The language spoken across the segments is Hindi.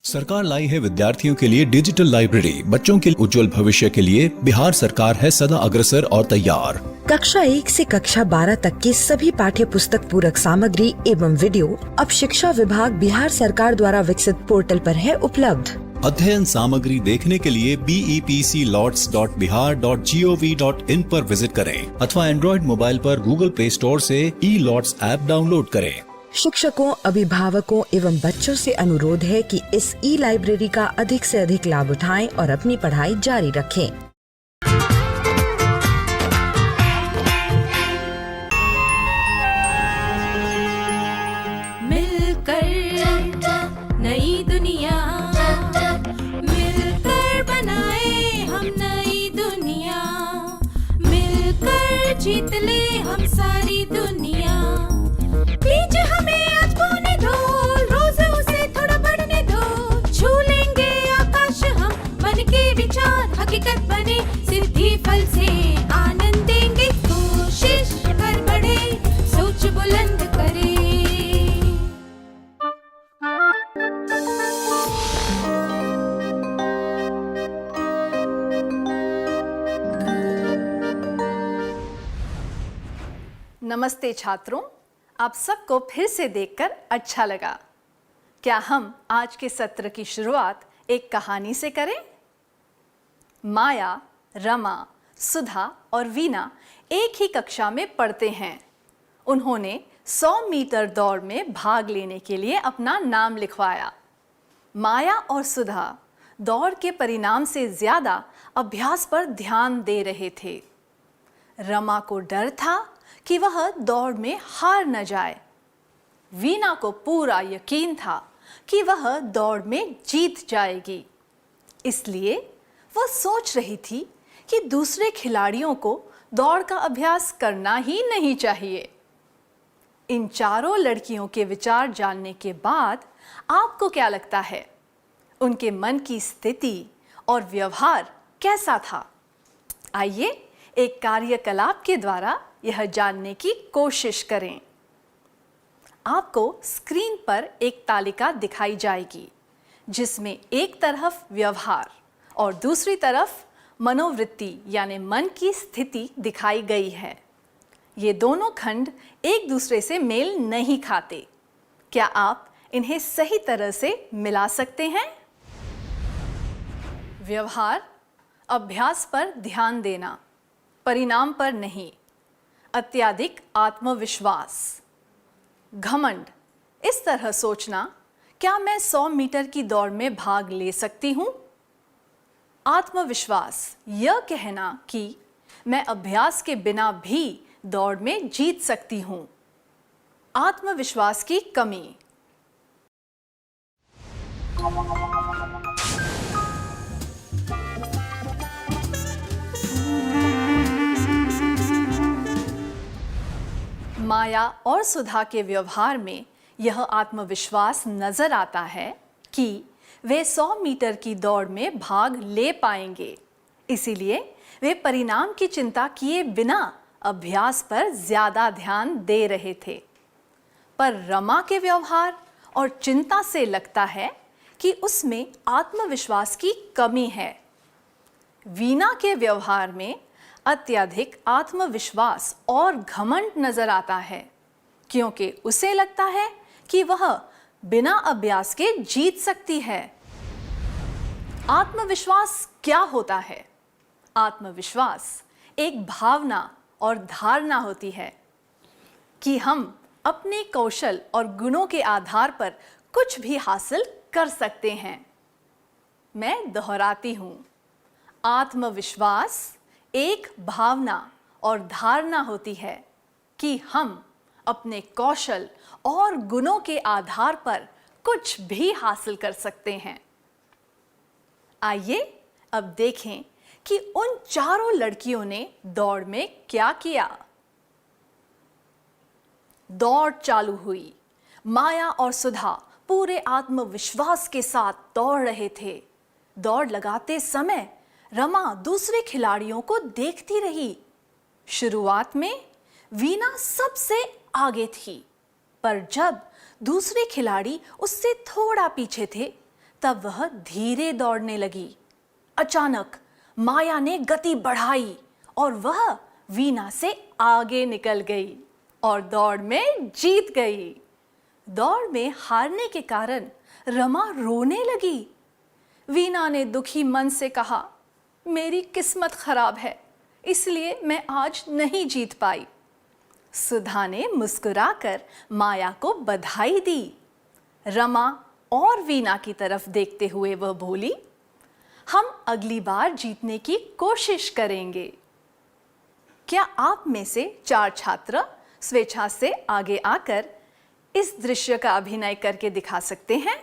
सरकार लाई है विद्यार्थियों के लिए डिजिटल लाइब्रेरी। बच्चों के उज्जवल भविष्य के लिए बिहार सरकार है सदा अग्रसर और तैयार। कक्षा 1 से कक्षा 12 तक की सभी पाठ्य पुस्तक पूरक सामग्री एवं वीडियो अब शिक्षा विभाग बिहार सरकार द्वारा विकसित पोर्टल पर है उपलब्ध। अध्ययन सामग्री देखने के लिए BEPCLOTS.bihar.gov.in पर विजिट करें अथवा एंड्रॉइड मोबाइल पर गूगल प्ले स्टोर से E-LOTS ऐप डाउनलोड करें। शिक्षकों, अभिभावकों एवं बच्चों से अनुरोध है कि इस लाइब्रेरी का अधिक से अधिक लाभ उठाएं और अपनी पढ़ाई जारी रखें। मिलकर नई दुनिया, मिलकर बनाए हम नई दुनिया, मिलकर जीत ले हम सारी दुनिया। बीच हमें आज बोने दो, रोज उसे थोड़ा बढ़ने दो, छू लेंगे आकाश हम, मन के विचार हकीकत बने, सिद्धि फल से आनंद देंगे, कोशिश कर बढ़े, सोच बुलंद करे। नमस्ते छात्रों, आप सबको फिर से देखकर अच्छा लगा। क्या हम आज के सत्र की शुरुआत एक कहानी से करें? माया, रमा, सुधा और वीना एक ही कक्षा में पढ़ते हैं। उन्होंने 100 मीटर दौड़ में भाग लेने के लिए अपना नाम लिखवाया। माया और सुधा दौड़ के परिणाम से ज्यादा अभ्यास पर ध्यान दे रहे थे। रमा को डर था कि वह दौड़ में हार न जाए। वीना को पूरा यकीन था कि वह दौड़ में जीत जाएगी। इसलिए वह सोच रही थी कि दूसरे खिलाड़ियों को दौड़ का अभ्यास करना ही नहीं चाहिए। इन चारों लड़कियों के विचार जानने के बाद आपको क्या लगता है? उनके मन की स्थिति और व्यवहार कैसा था? आइए एक कार्यकलाप के द्वारा यह जानने की कोशिश करें। आपको स्क्रीन पर एक तालिका दिखाई जाएगी जिसमें एक तरफ व्यवहार और दूसरी तरफ मनोवृत्ति यानी मन की स्थिति दिखाई गई है। ये दोनों खंड एक दूसरे से मेल नहीं खाते। क्या आप इन्हें सही तरह से मिला सकते हैं? व्यवहार, अभ्यास पर ध्यान देना, परिणाम पर नहीं। अत्यधिक आत्मविश्वास, घमंड, इस तरह सोचना, क्या मैं 100 मीटर की दौड़ में भाग ले सकती हूँ? आत्मविश्वास, यह कहना कि मैं अभ्यास के बिना भी दौड़ में जीत सकती हूँ। आत्मविश्वास की कमी, माया और सुधा के व्यवहार में यह आत्मविश्वास नजर आता है कि वे 100 मीटर की दौड़ में भाग ले पाएंगे। इसीलिए वे परिणाम की चिंता किए बिना अभ्यास पर ज्यादा ध्यान दे रहे थे। पर रमा के व्यवहार और चिंता से लगता है कि उसमें आत्मविश्वास की कमी है। वीना के व्यवहार में अत्यधिक आत्मविश्वास और घमंड नजर आता है, क्योंकि उसे लगता है कि वह बिना अभ्यास के जीत सकती है। आत्मविश्वास क्या होता है? आत्मविश्वास एक भावना और धारणा होती है कि हम अपने कौशल और गुणों के आधार पर कुछ भी हासिल कर सकते हैं। मैं दोहराती हूं, आत्मविश्वास एक भावना और धारणा होती है कि हम अपने कौशल और गुणों के आधार पर कुछ भी हासिल कर सकते हैं। आइए अब देखें कि उन चारों लड़कियों ने दौड़ में क्या किया। दौड़ चालू हुई। माया और सुधा पूरे आत्मविश्वास के साथ दौड़ रहे थे। दौड़ लगाते समय रमा दूसरे खिलाड़ियों को देखती रही। शुरुआत में वीना सबसे आगे थी, पर जब दूसरे खिलाड़ी उससे थोड़ा पीछे थे, तब वह धीरे दौड़ने लगी। अचानक माया ने गति बढ़ाई और वह वीणा से आगे निकल गई और दौड़ में जीत गई। दौड़ में हारने के कारण रमा रोने लगी। वीणा ने दुखी मन से कहा, मेरी किस्मत खराब है, इसलिए मैं आज नहीं जीत पाई। सुधा ने मुस्कुराकर माया को बधाई दी। रमा और वीणा की तरफ देखते हुए वह बोली, हम अगली बार जीतने की कोशिश करेंगे। क्या आप में से 4 छात्र स्वेच्छा से आगे आकर इस दृश्य का अभिनय करके दिखा सकते हैं?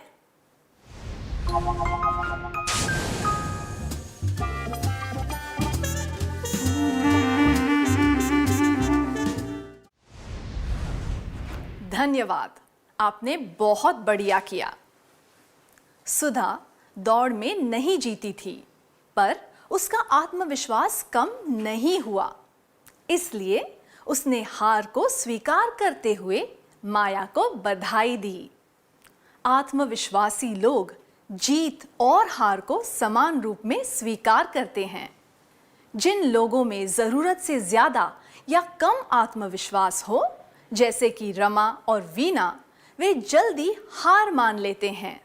धन्यवाद, आपने बहुत बढ़िया किया। सुधा दौड़ में नहीं जीती थी, पर उसका आत्मविश्वास कम नहीं हुआ, इसलिए उसने हार को स्वीकार करते हुए माया को बधाई दी। आत्मविश्वासी लोग जीत और हार को समान रूप में स्वीकार करते हैं। जिन लोगों में जरूरत से ज्यादा या कम आत्मविश्वास हो, जैसे कि रमा और वीणा, वे जल्दी हार मान लेते हैं।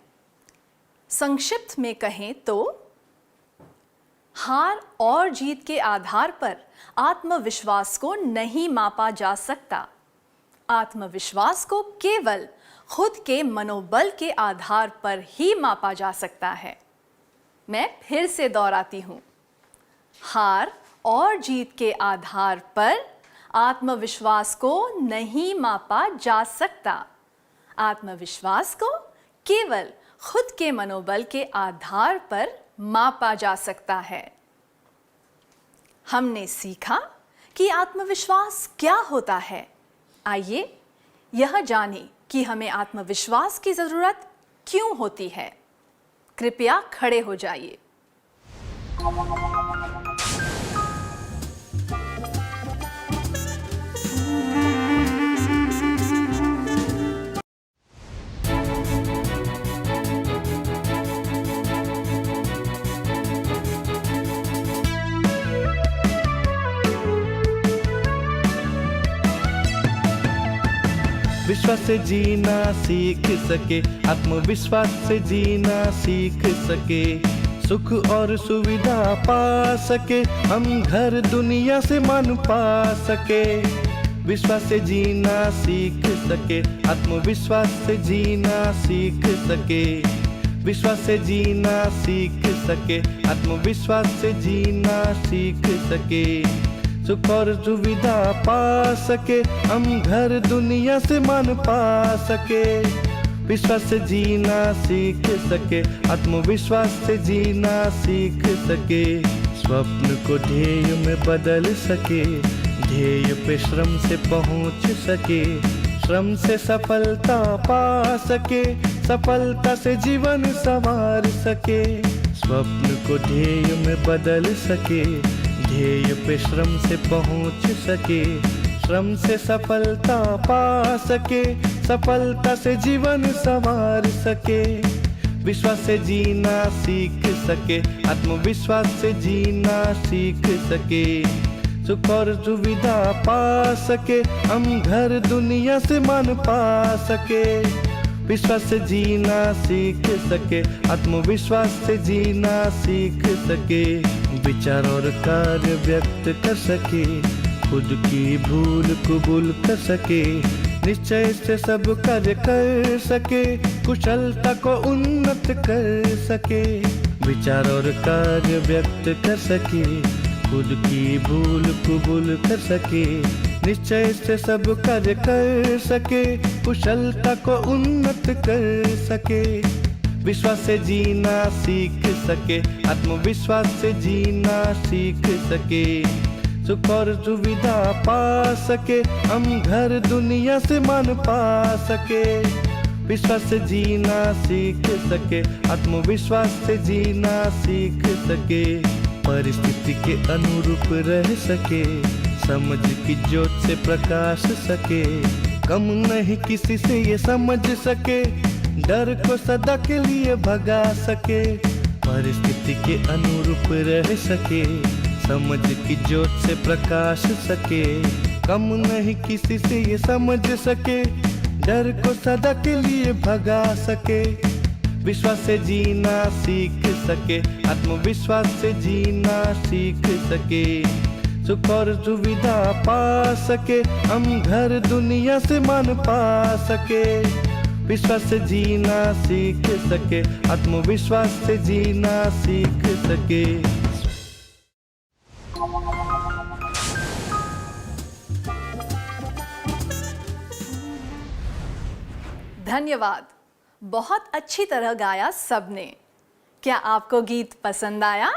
संक्षिप्त में कहें तो हार और जीत के आधार पर आत्मविश्वास को नहीं मापा जा सकता। आत्मविश्वास को केवल खुद के मनोबल के आधार पर ही मापा जा सकता है। मैं फिर से दोहराती हूँ, हार और जीत के आधार पर आत्मविश्वास को नहीं मापा जा सकता। आत्मविश्वास को केवल खुद के मनोबल के आधार पर मापा जा सकता है। हमने सीखा कि आत्मविश्वास क्या होता है। आइए यह जानें कि हमें आत्मविश्वास की जरूरत क्यों होती है। कृपया खड़े हो जाइए। विश्वास से जीना सीख सके, आत्मविश्वास से जीना सीख सके, सुख और सुविधा पा सके, हम घर दुनिया से मान पा सके। विश्वास से जीना सीख सके, आत्मविश्वास से जीना सीख सके, विश्वास से जीना सीख सके, आत्मविश्वास से जीना सीख सके, सुख और सुविधा पा सके, हम घर दुनिया से मान पा सके। विश्वास से जीना सीख सके, आत्मविश्वास से जीना सीख सके, स्वप्न को ध्येय में बदल सके, ध्येय पे श्रम से पहुंच सके, श्रम से सफलता पा सके, सफलता से जीवन संवार सके। स्वप्न को ध्येय में बदल सके, ध्येय पे श्रम से पहुंच सके, श्रम से सफलता पा सके, सफलता से जीवन संवार सके। विश्वास से जीना सीख सके, आत्मविश्वास से जीना सीख सके, सुख और सुविधा पा सके, हम घर दुनिया से मान पा सके। विश्वास से जीना सीख सके, आत्मविश्वास से जीना सीख सके, विचार और कार्य व्यक्त कर सके, खुद की भूल कबूल कर सके, निश्चय से सब कार्य कर सके, कुशलता को उन्नत कर सके। विचार और कार्य व्यक्त कर सके, खुद की भूल कबूल कर सके, निश्चय से सब कार्य कर सके, कुशलता को उन्नत कर सके। विश्वास से जीना सीख सके, आत्मविश्वास से जीना सीख सके, सुख और सुविधा पा सके, हम घर दुनिया से मान पा सके। विश्वास से जीना सीख सके, आत्मविश्वास से जीना सीख सके, परिस्थिति के अनुरूप रह सके, समझ की ज्योत से प्रकाश सके, कम नहीं किसी से ये समझ सके, डर को सदा के लिए भगा सके, परिस्थिति के अनुरूप रह सके, समझ की ज्योत से प्रकाश सके, कम नहीं किसी से ये समझ सके, डर को सदा के लिए भगा सके, विश्वास से जीना सीख सके, आत्मविश्वास से जीना सीख सके, सुख और सुविधा पा सके, हम घर दुनिया से मान पा सके, विश्वास से जीना सीख सके, आत्मविश्वास से जीना सीख सके। धन्यवाद, बहुत अच्छी तरह गाया सबने। क्या आपको गीत पसंद आया?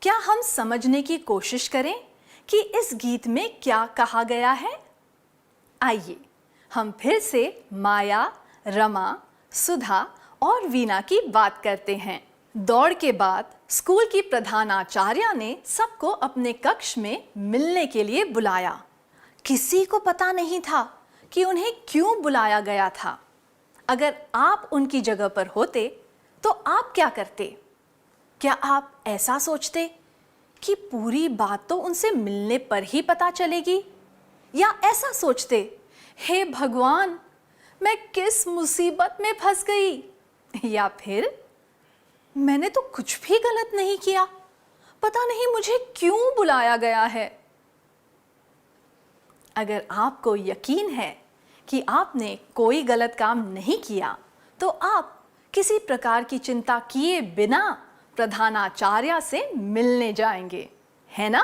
क्या हम समझने की कोशिश करें कि इस गीत में क्या कहा गया है? आइए हम फिर से माया, रमा, सुधा और वीना की बात करते हैं। दौड़ के बाद स्कूल की प्रधानाचार्या ने सबको अपने कक्ष में मिलने के लिए बुलाया। किसी को पता नहीं था कि उन्हें क्यों बुलाया गया था। अगर आप उनकी जगह पर होते तो आप क्या करते? क्या आप ऐसा सोचते कि पूरी बात तो उनसे मिलने पर ही पता चलेगी, या ऐसा सोचते, हे भगवान, मैं किस मुसीबत में फंस गई, या फिर मैंने तो कुछ भी गलत नहीं किया, पता नहीं मुझे क्यों बुलाया गया है। अगर आपको यकीन है कि आपने कोई गलत काम नहीं किया तो आप किसी प्रकार की चिंता किए बिना प्रधानाचार्य से मिलने जाएंगे, है ना?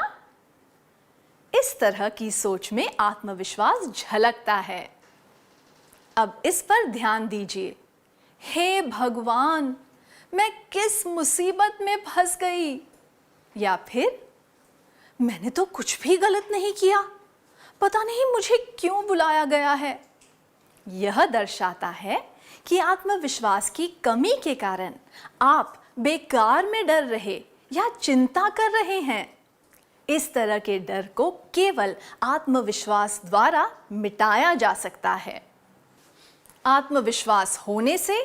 इस तरह की सोच में आत्मविश्वास झलकता है। अब इस पर ध्यान दीजिए। हे भगवान, मैं किस मुसीबत में फंस गई, या फिर मैंने तो कुछ भी गलत नहीं किया, पता नहीं मुझे क्यों बुलाया गया है। यह दर्शाता है कि आत्मविश्वास की कमी के कारण आप बेकार में डर रहे या चिंता कर रहे हैं। इस तरह के डर को केवल आत्मविश्वास द्वारा मिटाया जा सकता है। आत्मविश्वास होने से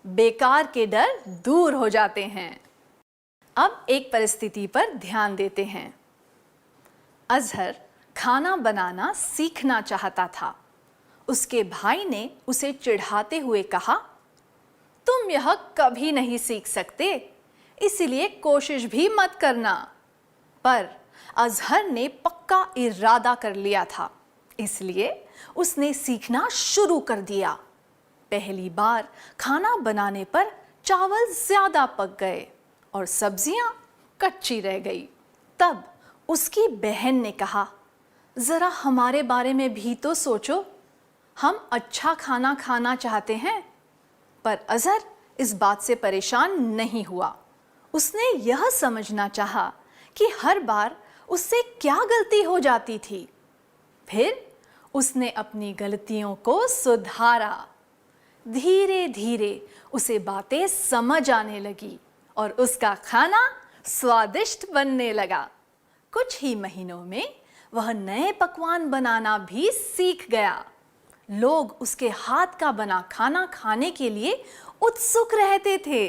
बेकार के डर दूर हो जाते हैं। अब एक परिस्थिति पर ध्यान देते हैं। अजहर खाना बनाना सीखना चाहता था। उसके भाई ने उसे चिढ़ाते हुए कहा, तुम यह कभी नहीं सीख सकते, इसलिए कोशिश भी मत करना। पर अजहर ने पक्का इरादा कर लिया था, इसलिए उसने सीखना शुरू कर दिया। पहली बार खाना बनाने पर चावल ज्यादा पक गए और सब्जियां कच्ची रह गई। तब उसकी बहन ने कहा, जरा हमारे बारे में भी तो सोचो, हम अच्छा खाना खाना चाहते हैं। पर अजहर इस बात से परेशान नहीं हुआ। उसने यह समझना चाहा कि हर बार उससे क्या गलती हो जाती थी। फिर उसने अपनी गलतियों को सुधारा। धीरे धीरे उसे बातें समझ आने लगी और उसका खाना स्वादिष्ट बनने लगा। कुछ ही महीनों में वह नए पकवान बनाना भी सीख गया। लोग उसके हाथ का बना खाना खाने के लिए उत्सुक रहते थे।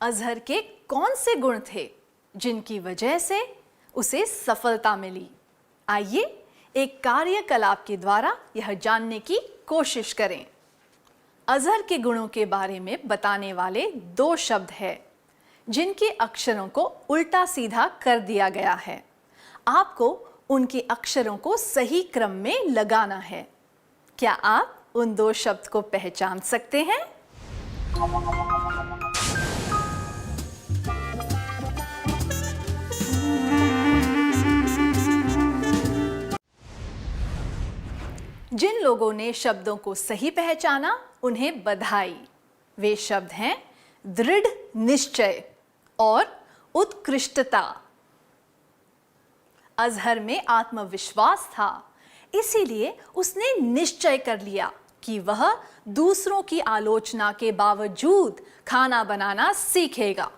अजहर के कौन से गुण थे जिनकी वजह से उसे सफलता मिली? आइए एक कार्यकलाप के द्वारा यह जानने की कोशिश करें। अजहर के गुणों के बारे में बताने वाले 2 शब्द हैं जिनके अक्षरों को उल्टा सीधा कर दिया गया है। आपको उनके अक्षरों को सही क्रम में लगाना है। क्या आप उन 2 शब्द को पहचान सकते हैं? जिन लोगों ने शब्दों को सही पहचाना उन्हें बधाई। वे शब्द हैं दृढ़ निश्चय और उत्कृष्टता। अजहर में आत्मविश्वास था, इसीलिए उसने निश्चय कर लिया कि वह दूसरों की आलोचना के बावजूद खाना बनाना सीखेगा।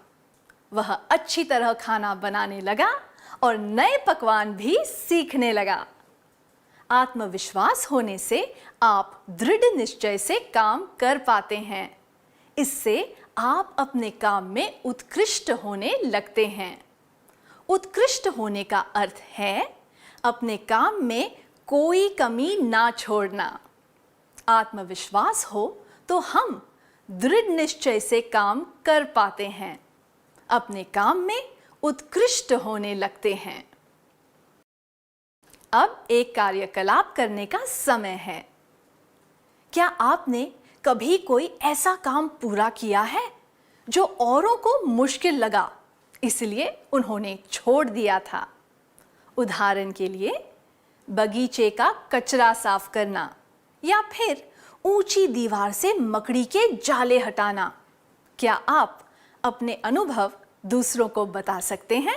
वह अच्छी तरह खाना बनाने लगा और नए पकवान भी सीखने लगा। आत्मविश्वास होने से आप दृढ़ निश्चय से काम कर पाते हैं। इससे आप अपने काम में उत्कृष्ट होने लगते हैं। उत्कृष्ट होने का अर्थ है अपने काम में कोई कमी ना छोड़ना। आत्मविश्वास हो तो हम दृढ़ निश्चय से काम कर पाते हैं, अपने काम में उत्कृष्ट होने लगते हैं। अब एक कार्यकलाप करने का समय है। क्या आपने कभी कोई ऐसा काम पूरा किया है जो औरों को मुश्किल लगा, इसलिए उन्होंने छोड़ दिया था? उदाहरण के लिए बगीचे का कचरा साफ करना या फिर ऊंची दीवार से मकड़ी के जाले हटाना। क्या आप अपने अनुभव दूसरों को बता सकते हैं?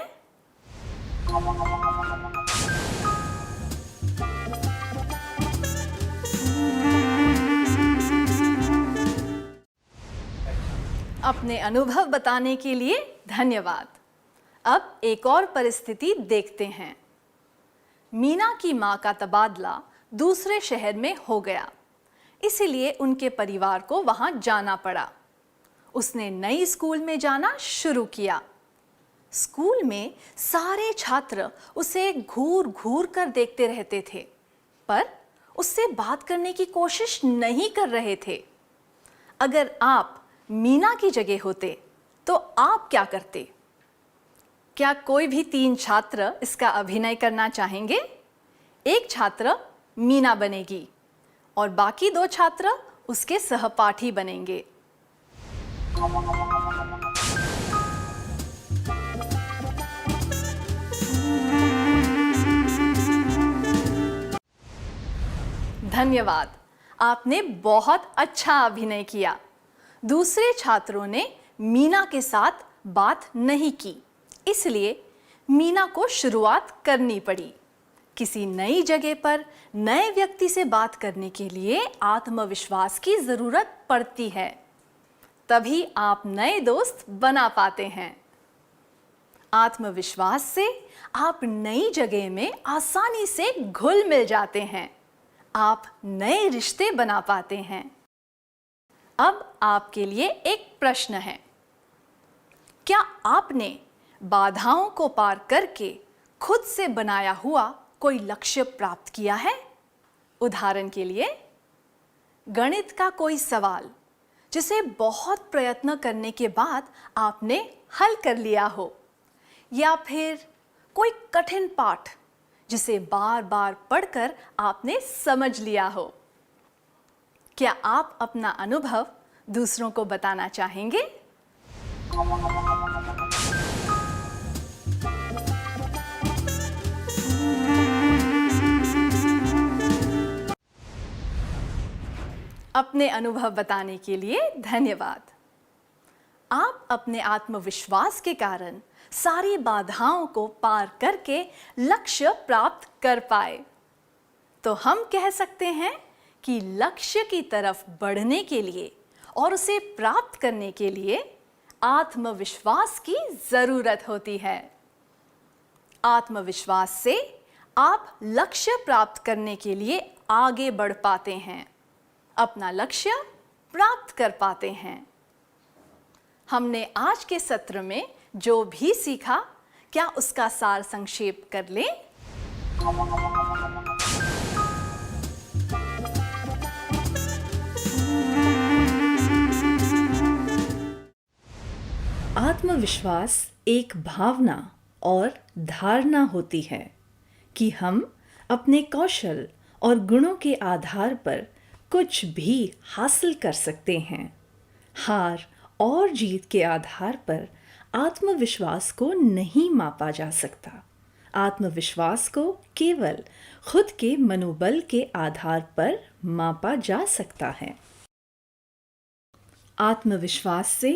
अपने अनुभव बताने के लिए धन्यवाद। अब एक और परिस्थिति देखते हैं। मीना की मां का तबादला दूसरे शहर में हो गया, इसलिए उनके परिवार को वहां जाना पड़ा। उसने नई स्कूल में जाना शुरू किया। स्कूल में सारे छात्र उसे घूर घूर कर देखते रहते थे, पर उससे बात करने की कोशिश नहीं कर रहे थे। अगर आप मीना की जगह होते तो आप क्या करते? क्या कोई भी 3 छात्र इसका अभिनय करना चाहेंगे? एक छात्र मीना बनेगी और बाकी 2 छात्र उसके सहपाठी बनेंगे। धन्यवाद, आपने बहुत अच्छा अभिनय किया। दूसरे छात्रों ने मीना के साथ बात नहीं की, इसलिए मीना को शुरुआत करनी पड़ी। किसी नई जगह पर नए व्यक्ति से बात करने के लिए आत्मविश्वास की जरूरत पड़ती है, तभी आप नए दोस्त बना पाते हैं। आत्मविश्वास से आप नई जगह में आसानी से घुल मिल जाते हैं, आप नए रिश्ते बना पाते हैं। अब आपके लिए एक प्रश्न है। क्या आपने बाधाओं को पार करके खुद से बनाया हुआ कोई लक्ष्य प्राप्त किया है? उदाहरण के लिए गणित का कोई सवाल जिसे बहुत प्रयत्न करने के बाद आपने हल कर लिया हो, या फिर कोई कठिन पाठ जिसे बार बार पढ़कर आपने समझ लिया हो। क्या आप अपना अनुभव दूसरों को बताना चाहेंगे? अपने अनुभव बताने के लिए धन्यवाद। आप अपने आत्मविश्वास के कारण सारी बाधाओं को पार करके लक्ष्य प्राप्त कर पाए। तो हम कह सकते हैं कि लक्ष्य की तरफ बढ़ने के लिए और उसे प्राप्त करने के लिए आत्मविश्वास की जरूरत होती है। आत्मविश्वास से आप लक्ष्य प्राप्त करने के लिए आगे बढ़ पाते हैं, अपना लक्ष्य प्राप्त कर पाते हैं। हमने आज के सत्र में जो भी सीखा, क्या उसका सार संक्षेप कर लें? आत्मविश्वास एक भावना और धारणा होती है कि हम अपने कौशल और गुणों के आधार पर कुछ भी हासिल कर सकते हैं। हार और जीत के आधार पर आत्मविश्वास को नहीं मापा जा सकता। आत्मविश्वास को केवल खुद के मनोबल के आधार पर मापा जा सकता है। आत्मविश्वास से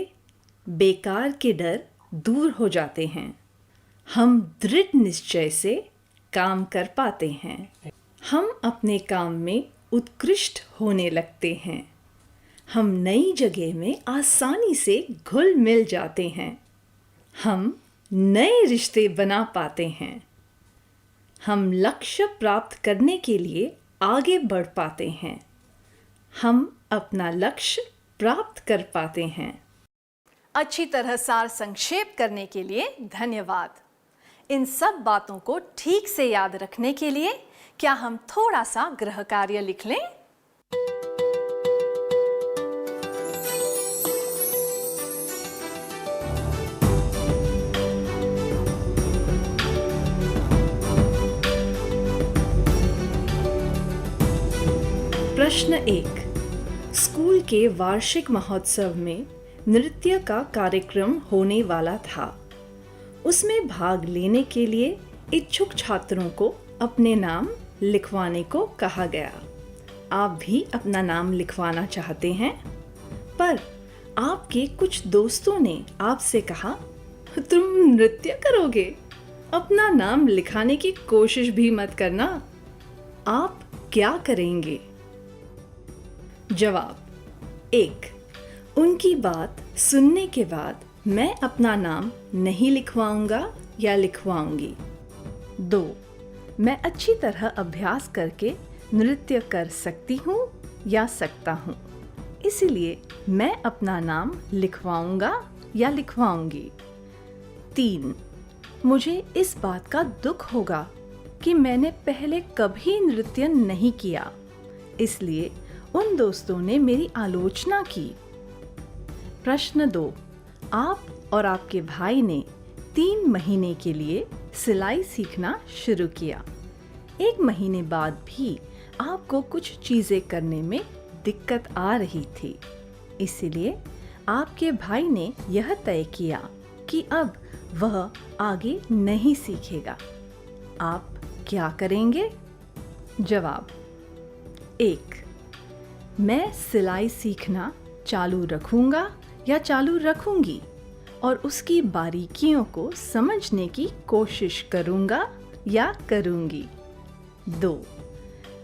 बेकार के डर दूर हो जाते हैं। हम दृढ़ निश्चय से काम कर पाते हैं। हम अपने काम में उत्कृष्ट होने लगते हैं। हम नई जगह में आसानी से घुल मिल जाते हैं। हम नए रिश्ते बना पाते हैं। हम लक्ष्य प्राप्त करने के लिए आगे बढ़ पाते हैं। हम अपना लक्ष्य प्राप्त कर पाते हैं। अच्छी तरह सार संक्षेप करने के लिए धन्यवाद। इन सब बातों को ठीक से याद रखने के लिए क्या हम थोड़ा सा गृह कार्य लिख लें? प्रश्न 1। स्कूल के वार्षिक महोत्सव में नृत्य का कार्यक्रम होने वाला था। उसमें भाग लेने के लिए इच्छुक छात्रों को अपने नाम लिखवाने को कहा गया। आप भी अपना नाम लिखवाना चाहते हैं, पर आपके कुछ दोस्तों ने आपसे कहा, तुम नृत्य करोगे, अपना नाम लिखाने की कोशिश भी मत करना। आप क्या करेंगे? जवाब: 1. उनकी बात सुनने के बाद मैं अपना नाम नहीं लिखवाऊंगा या लिखवाऊंगी। 2. मैं अच्छी तरह अभ्यास करके नृत्य कर सकती हूँ या सकता हूँ, इसलिए मैं अपना नाम लिखवाऊंगा या लिखवाऊंगी। 3. मुझे इस बात का दुख होगा कि मैंने पहले कभी नृत्य नहीं किया, इसलिए उन दोस्तों ने मेरी आलोचना की। प्रश्न 2। आप और आपके भाई ने 3 महीने के लिए सिलाई सीखना शुरू किया। 1 महीने बाद भी आपको कुछ चीज़ें करने में दिक्कत आ रही थी, इसलिए आपके भाई ने यह तय किया कि अब वह आगे नहीं सीखेगा। आप क्या करेंगे? जवाब: 1. मैं सिलाई सीखना चालू रखूंगा या चालू रखूंगी और उसकी बारीकियों को समझने की कोशिश करूंगा या करूंगी। 2.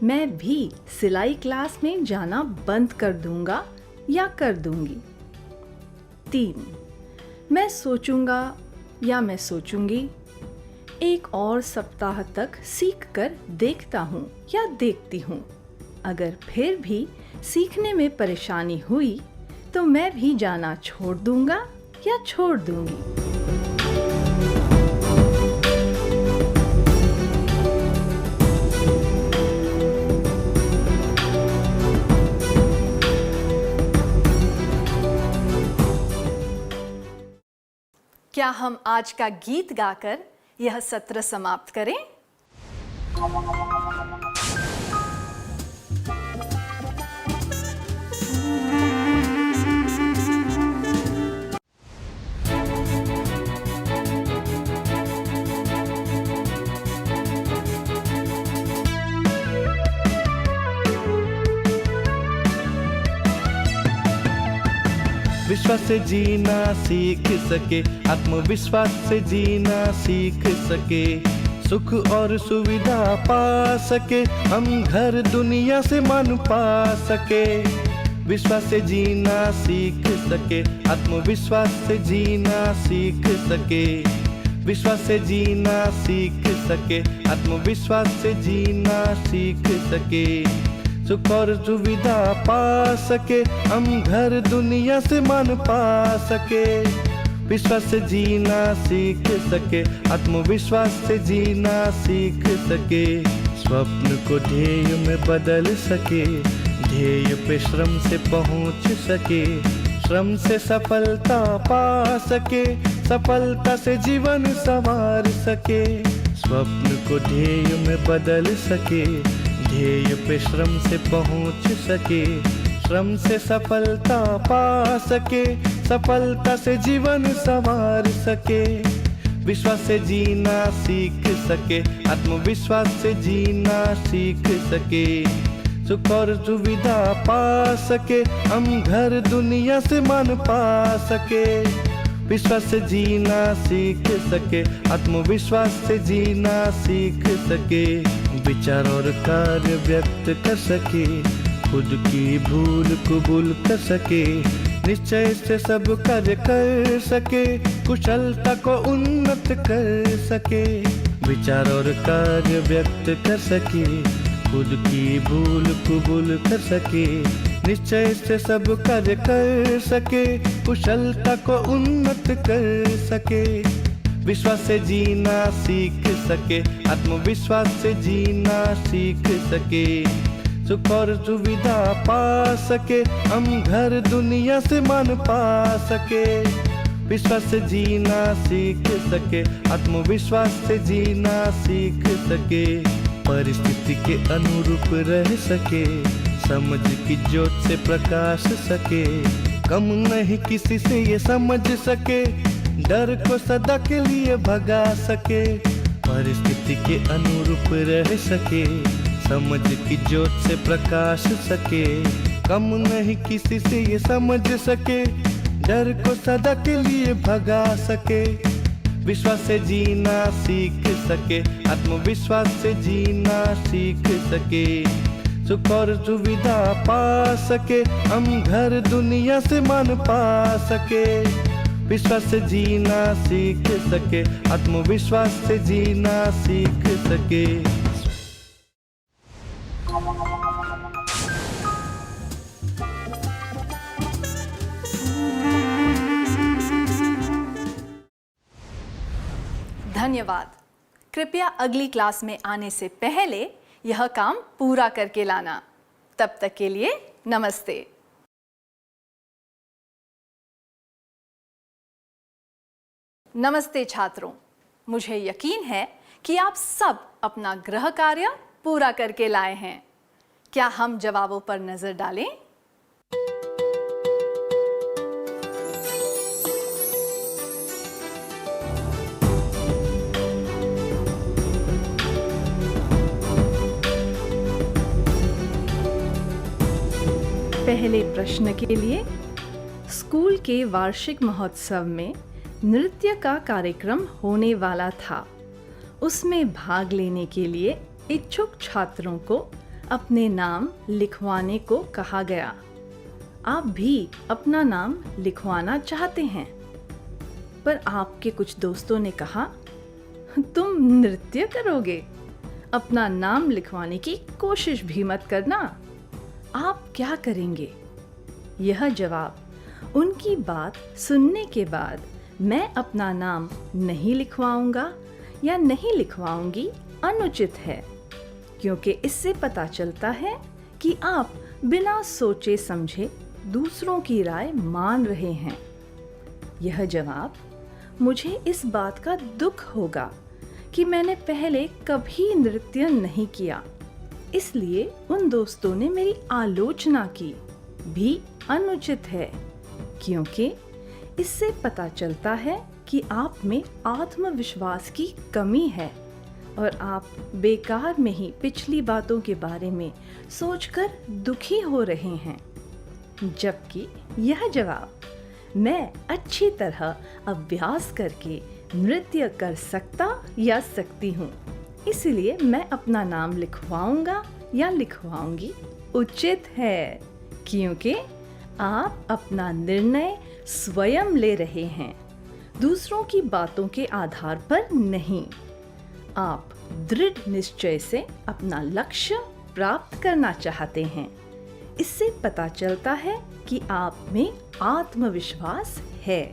मैं भी सिलाई क्लास में जाना बंद कर दूंगा या कर दूंगी। 3. मैं सोचूंगा या मैं सोचूंगी, 1 और सप्ताह तक सीख कर देखता हूँ या देखती हूँ। अगर फिर भी सीखने में परेशानी हुई तो मैं भी जाना छोड़ दूंगा या छोड़ दूंगी। क्या हम आज का गीत गाकर यह सत्र समाप्त करें? विश्वास से जीना सीख सके, आत्मविश्वास से जीना सीख सके, सुख और सुविधा पा सके, हम घर दुनिया से मान पा सके। विश्वास से जीना सीख सके, आत्मविश्वास से जीना सीख सके, विश्वास से जीना सीख सके, आत्मविश्वास से जीना सीख सके, सुख और सुविधा पा सके, हम घर दुनिया से मान पा सके। विश्वास से जीना सीख सके, आत्मविश्वास से जीना सीख सके, स्वप्न को ध्येय में बदल सके, ध्येय पे श्रम से पहुंच सके, श्रम से सफलता पा सके, सफलता से जीवन संवार सके। स्वप्न को ध्येय में बदल सके, ध्येय पे श्रम से पहुंच सके, श्रम से सफलता पा सके, सफलता से जीवन संवार सके। विश्वास से जीना सीख सके, आत्मविश्वास से जीना सीख सके, सुख और सुविधा पा सके, हम घर दुनिया से मान पा सके। विश्वास से जीना सीख सके, आत्मविश्वास से जीना सीख सके, विचार और कार्य व्यक्त कर सके, खुद की भूल कबूल कर सके, निश्चय से सब कार्य कर सके, कुशलता को उन्नत कर सके। विचार और कार्य व्यक्त कर सके, खुद की भूल कबूल कर सके, निश्चय से सब कार्य कर सके, कुशलता को उन्नत कर सके, विश्वास से जीना सीख सके, आत्मविश्वास से जीना सीख सके, सुख और सुविधा पा सके, हम घर दुनिया से मान पा सके, विश्वास से जीना सीख सके, आत्मविश्वास से जीना सीख सके, परिस्थिति के अनुरूप रह सके, समझ की ज्योत से प्रकाश सके, कम नहीं किसी से ये समझ सके, डर को सदा के लिए भगा सके, परिस्थिति के अनुरूप रह सके, समझ की ज्योत से प्रकाश सके, कम नहीं किसी से ये समझ सके, डर को सदा के लिए भगा सके, विश्वास से जीना सीख सके, आत्मविश्वास से जीना सीख सके, सुख और सुविधा पा सके, हम घर दुनिया से मान पा सके, विश्वास से जीना सीख सके, आत्मविश्वास से जीना सीख सके। धन्यवाद। कृपया अगली क्लास में आने से पहले यह काम पूरा करके लाना। तब तक के लिए नमस्ते। नमस्ते छात्रों, मुझे यकीन है कि आप सब अपना गृह कार्य पूरा करके लाए हैं। क्या हम जवाबों पर नजर डालें? पहले प्रश्न के लिए, स्कूल के वार्षिक महोत्सव में नृत्य का कार्यक्रम होने वाला था। उसमें भाग लेने के लिए इच्छुक छात्रों को अपने नाम लिखवाने को कहा गया। आप भी अपना नाम लिखवाना चाहते हैं, पर आपके कुछ दोस्तों ने कहा, तुम नृत्य करोगे, अपना नाम लिखवाने की कोशिश भी मत करना। आप क्या करेंगे? यह जवाब उनकी बात सुनने के बाद मैं अपना नाम नहीं लिखवाऊंगा या नहीं लिखवाऊंगी अनुचित है, क्योंकि इससे पता चलता है कि आप बिना सोचे समझे दूसरों की राय मान रहे हैं। यह जवाब मुझे इस बात का दुख होगा कि मैंने पहले कभी नृत्य नहीं किया, इसलिए उन दोस्तों ने मेरी आलोचना की भी अनुचित है, क्योंकि इससे पता चलता है कि आप में आत्मविश्वास की कमी है और आप बेकार में ही पिछली बातों के बारे में सोचकर दुखी हो रहे हैं। जबकि यह जवाब मैं अच्छी तरह अभ्यास करके नृत्य कर सकता या सकती हूँ, इसलिए मैं अपना नाम लिखवाऊंगा या लिखवाऊंगी उचित है, क्योंकि आप अपना निर्णय स्वयं ले रहे हैं, दूसरों की बातों के आधार पर नहीं। आप दृढ़ निश्चय से अपना लक्ष्य प्राप्त करना चाहते हैं। इससे पता चलता है कि आप में आत्मविश्वास है।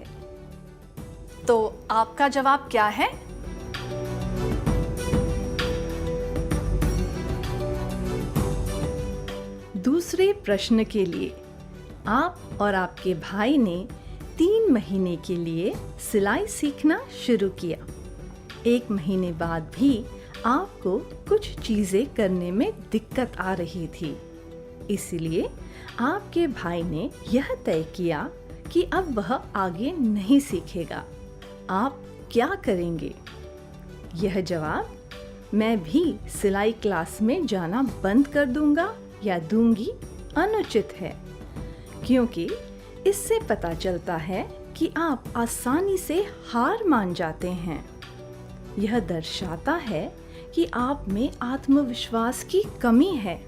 तो आपका जवाब क्या है? दूसरे प्रश्न के लिए, आप और आपके भाई ने 3 महीने के लिए सिलाई सीखना शुरू किया। 1 महीने बाद भी आपको कुछ चीज़ें करने में दिक्कत आ रही थी, इसलिए आपके भाई ने यह तय किया कि अब वह आगे नहीं सीखेगा। आप क्या करेंगे? यह जवाब मैं भी सिलाई क्लास में जाना बंद कर दूंगा या दूंगी अनुचित है, क्योंकि इससे पता चलता है कि आप आसानी से हार मान जाते हैं। यह दर्शाता है कि आप में आत्मविश्वास की कमी है।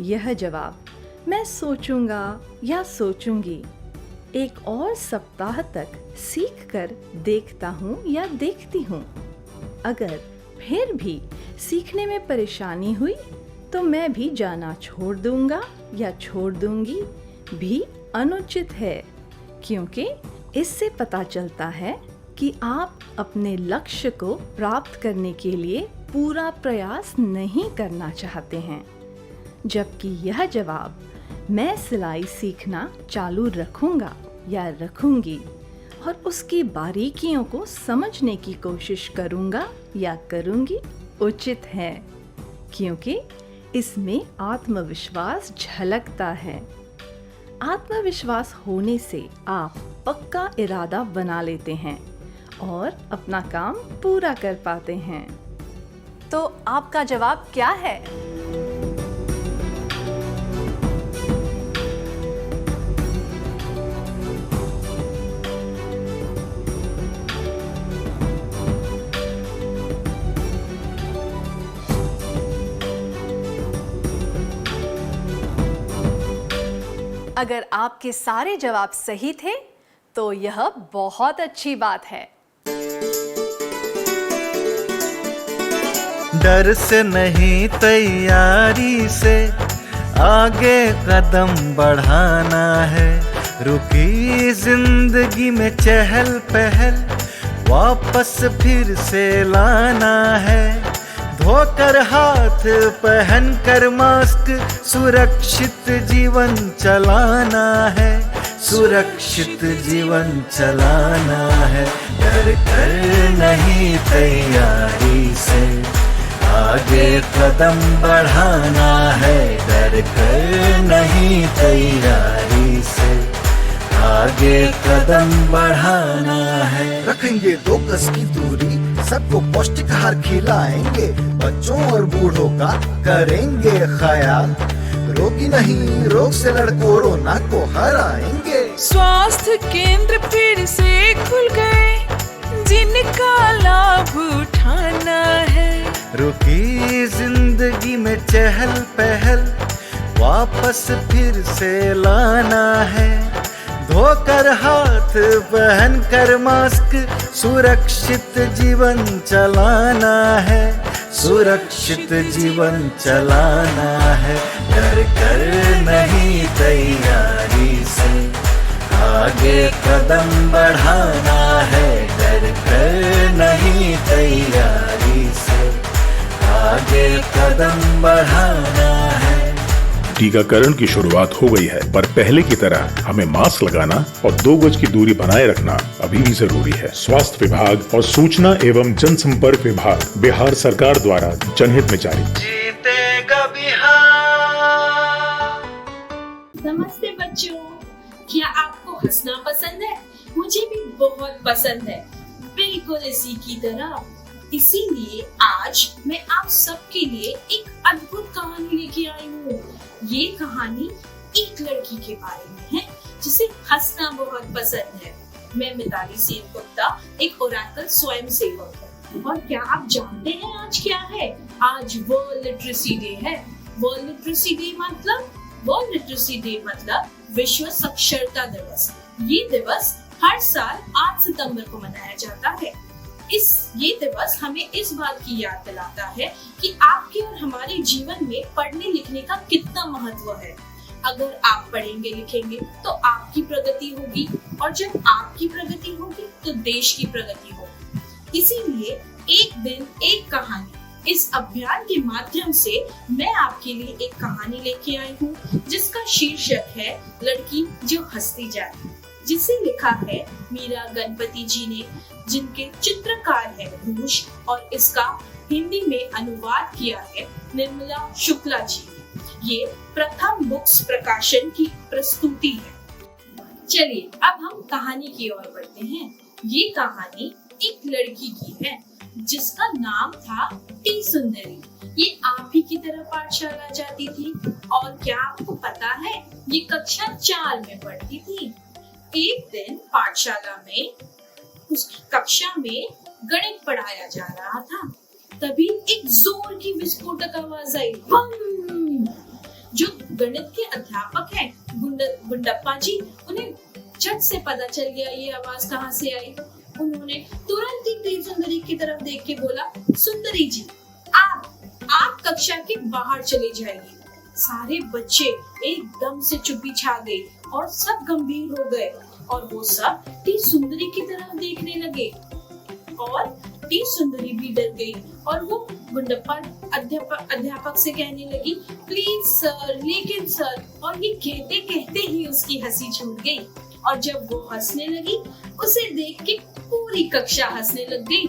यह जवाब मैं सोचूंगा या सोचूंगी, एक और सप्ताह तक सीख कर देखता हूँ या देखती हूँ, अगर फिर भी सीखने में परेशानी हुई तो मैं भी जाना छोड़ दूंगा या छोड़ दूंगी भी अनुचित है, क्योंकि इससे पता चलता है कि आप अपने लक्ष्य को प्राप्त करने के लिए पूरा प्रयास नहीं करना चाहते हैं। जबकि यह जवाब मैं सिलाई सीखना चालू रखूंगा या रखूंगी और उसकी बारीकियों को समझने की कोशिश करूंगा या करूंगी उचित है, क्योंकि इसमें आत्मविश्वास झलकता है। आत्मविश्वास होने से आप पक्का इरादा बना लेते हैं और अपना काम पूरा कर पाते हैं। तो आपका जवाब क्या है? अगर आपके सारे जवाब सही थे तो यह बहुत अच्छी बात है। डर से नहीं, तैयारी से आगे कदम बढ़ाना है। रुकी जिंदगी में चहल पहल वापस फिर से लाना है। धोकर हाथ पहन कर मास्क सुरक्षित जीवन चलाना है। सुरक्षित जीवन चलाना है। डर कर नहीं, तैयारी से आगे कदम बढ़ाना है। डर कर नहीं, तैयारी से आगे कदम बढ़ाना है। रखेंगे 2 गज की दूरी, सबको पौष्टिक आहार खिलाएंगे, बच्चों और बूढ़ों का करेंगे ख्याल। रोगी नहीं, रोग से लड़ कोरोना को हराएंगे। स्वास्थ्य केंद्र फिर से खुल गए, जिनका लाभ उठाना है। रुकी जिंदगी में चहल पहल वापस फिर से लाना है। धोकर हाथ पहन कर मास्क सुरक्षित जीवन चलाना है। सुरक्षित जीवन चलाना है। डर कर नहीं, तैयारी से आगे कदम बढ़ाना है। डर कर नहीं, तैयारी से आगे कदम बढ़ाना है। टीकाकरण की शुरुआत हो गई है, पर पहले की तरह हमें मास्क लगाना और 2 गज की दूरी बनाए रखना अभी भी जरूरी है। स्वास्थ्य विभाग और सूचना एवं जनसंपर्क विभाग बिहार सरकार द्वारा जनहित में जारी। जीतेगा बिहार। नमस्ते बच्चों, क्या आपको हंसना पसंद है? मुझे भी बहुत पसंद है, बिल्कुल इसी की तरह। इसीलिए आज मैं आप सबके लिए एक अद्भुत कहानी लेके आई हूँ। ये कहानी एक लड़की के बारे में है जिसे हंसना बहुत पसंद है। मैं मिताली सेन गुप्ता, एक ओरेकल स्वयं सेवक हूँ। और क्या आप जानते हैं आज क्या है? आज वर्ल्ड लिटरेसी डे है। वर्ल्ड लिटरेसी डे मतलब विश्व साक्षरता दिवस। ये दिवस हर साल 8 सितंबर को मनाया जाता है। ये दिवस हमें इस बात की याद दिलाता है कि आपके और हमारे जीवन में पढ़ने लिखने का कितना महत्व है। अगर आप पढ़ेंगे लिखेंगे तो आपकी प्रगति होगी, और जब आपकी प्रगति होगी तो देश की प्रगति होगी। इसीलिए एक दिन एक कहानी, इस अभियान के माध्यम से मैं आपके लिए एक कहानी लेके आई हूँ जिसका शीर्षक है लड़की जो हंसती जाए, जिसे लिखा है मीरा गणपति जी ने, जिनके चित्रकार है रूष, और इसका हिंदी में अनुवाद किया है निर्मला शुक्ला जी ने। ये प्रथम बुक्स प्रकाशन की प्रस्तुति है। चलिए अब हम कहानी की ओर बढ़ते हैं। ये कहानी एक लड़की की है जिसका नाम था टी सुंदरी। ये आप ही की तरह पाठशाला जाती थी, और क्या आपको पता है ये कक्षा 4 में पढ़ती थी। एक दिन पाठशाला में उस कक्षा में गणित पढ़ाया जा रहा था। तभी एक जोर की विस्फोटक आवाज आई, बम! जो गणित के अध्यापक हैं गुंडप्पा जी, उन्हें झट से पता चल गया ये आवाज कहाँ से आई। उन्होंने तुरंत ही टी सुंदरी की तरफ देख के बोला, सुंदरी जी, आप कक्षा के बाहर चले जाइए। सारे बच्चे एकदम से चुप्पी छा गई और सब गंभीर हो गए और वो सब टी सुंदरी की तरफ देखने लगे और टी सुंदरी भी डर गई और वो गुंडप्पा अध्यापक से कहने लगी, प्लीज सर, लेकिन सर, और ये कहते कहते ही उसकी हंसी छूट गई और जब वो हंसने लगी उसे देख के पूरी कक्षा हंसने लग गई।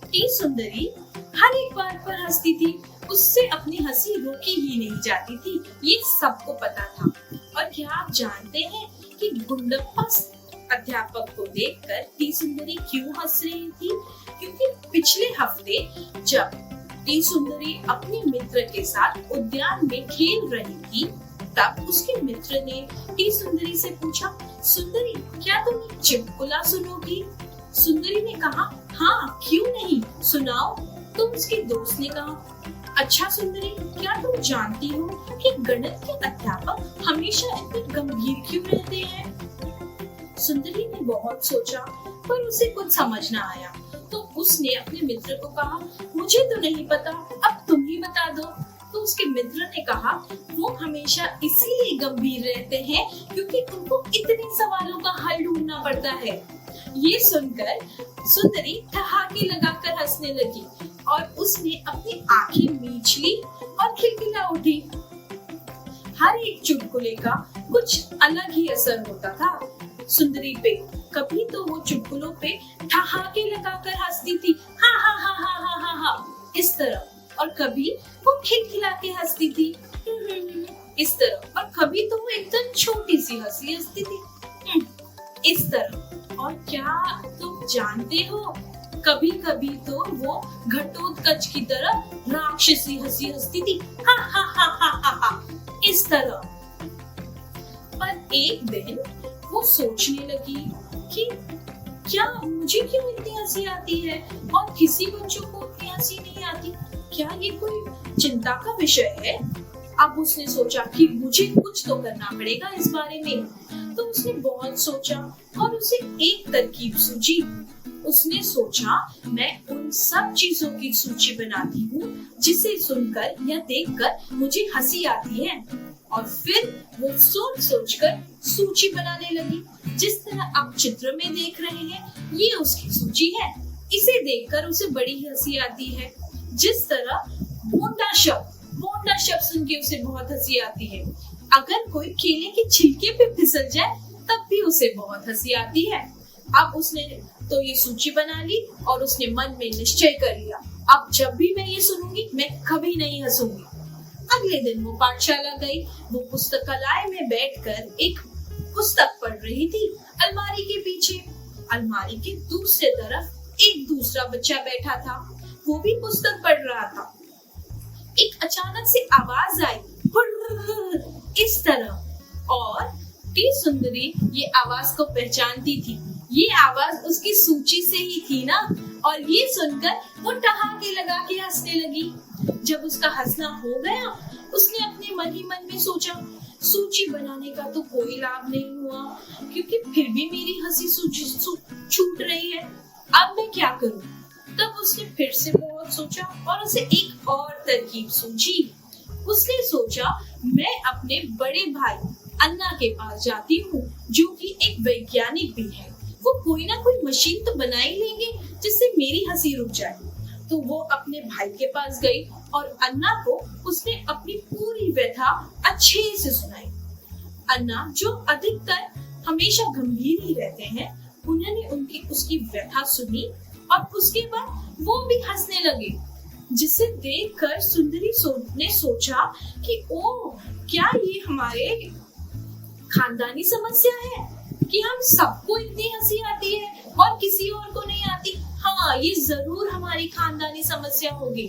टी सुंदरी हर एक बात पर हंसती थी, उससे अपनी हंसी रोकी ही नहीं जाती थी, ये सबको पता था। और क्या आप जानते हैं कि गुंडप्पा अध्यापक को देखकर टी सुंदरी क्यों हंस रही थी? क्योंकि पिछले हफ्ते जब टी सुंदरी अपने मित्र के साथ उद्यान में खेल रही थी, तब उसके मित्र ने टी सुंदरी से पूछा, सुंदरी, क्या तुम चुटकुला सुनोगी? सुंदरी ने कहा, हाँ, क्यों नहीं, सुनाओ। तो उसके दोस्त ने कहा, अच्छा सुंदरी, क्या तुम जानती हो कि गणित के अध्यापक हमेशा इतने गंभीर क्यों रहते हैं? सुंदरी ने बहुत सोचा पर उसे कुछ समझ न आया, तो उसने अपने मित्र को कहा, मुझे तो नहीं पता, अब तुम ही बता दो। तो उसके मित्र ने कहा, वो हमेशा इसीलिए गंभीर रहते हैं क्योंकि उनको इतने सवालों का हल ढूंढना पड़ता है। ये सुनकर सुंदरी ठहाके लगाकर हंसने लगी और उसने अपनी आंखें मीच ली और खिलखिला उठी। हर एक चुटकुले का कुछ अलग ही असर होता था सुंदरी पे। कभी तो वो चुटकुलों पे ठहाके लगाकर हंसती थी, हा हा हा हा हा हा हा, इस तरह, और कभी वो खिलखिला के हंसती थी, इस तरह, और कभी तो वो एकदम छोटी सी हंसी हंसती थी, इस तरह। और क्या तुम जानते हो, कभी कभी तो वो घटोत्कच की तरह राक्षसी हंसी हंसती थी, हा हा हा हा हा हा, इस तरह। पर एक दिन वो सोचने लगी कि क्या मुझे क्यों इतनी हंसी आती है और किसी बच्चों को इतनी हंसी नहीं आती? क्या ये कोई चिंता का विषय है? अब उसने सोचा कि मुझे कुछ तो करना पड़ेगा इस बारे में। तो उसने बहुत सोचा और उसे एक तरकीब सूझी। उसने सोचा, मैं उन सब चीजों की सूची बनाती हूँ जिसे सुनकर या देखकर मुझे हंसी आती है। और फिर वो सोच सोचकर सूची बनाने लगी। जिस तरह आप चित्र में देख रहे हैं, ये उसकी सूची है। इसे देखकर उसे बड़ी हंसी आती है। जिस तरह मोटा शब्द सुन के उसे बहुत हंसी आती है। अगर कोई केले के छिलके पे फिसल जाए तब भी उसे बहुत हंसी आती है। अब उसने तो ये सूची बना ली और उसने मन में निश्चय कर लिया, अब जब भी मैं ये सुनूंगी मैं कभी नहीं हंसूंगी। अगले दिन वो पाठशाला गई। वो पुस्तकालय में बैठकर एक पुस्तक पढ़ रही थी। अलमारी के पीछे, अलमारी के दूसरे तरफ एक दूसरा बच्चा बैठा था, वो भी पुस्तक पढ़ रहा था। एक अचानक से आवाज आई, इस तरह, और टी सुंदरी ये आवाज को पहचानती थी। ये आवाज उसकी सूची से ही थी ना। और ये सुनकर वो ठहाके लगा के हंसने लगी। जब उसका हंसना हो गया, उसने अपने मन ही मन में सोचा, सूची बनाने का तो कोई लाभ नहीं हुआ क्योंकि फिर भी मेरी हंसी सूची छूट रही है। अब मैं क्या करूं? तब उसने फिर से बहुत सोचा और उसे एक और तरकीब सूझी। उसने सोचा, मैं अपने बड़े भाई अन्ना के पास जाती हूँ जो कि एक वैज्ञानिक भी है। वो कोई ना कोई मशीन तो बना ही लेंगे जिससे मेरी हंसी रुक जाए। तो वो अपने भाई के पास गई और अन्ना को उसने अपनी पूरी व्यथा अच्छे से सुनाई। अन्ना, जो अधिकतर हमेशा गंभीर ही रहते हैं, उन्होंने उसकी व्यथा सुनी और उसके बाद वो भी हंसने लगे, जिसे देखकर सुंदरी ने सोचा कि ओ, क्या ये हमारे खानदानी समस्या है कि हम सबको इतनी हंसी आती है और किसी और को नहीं आती? हाँ, ये जरूर हमारी खानदानी समस्या होगी।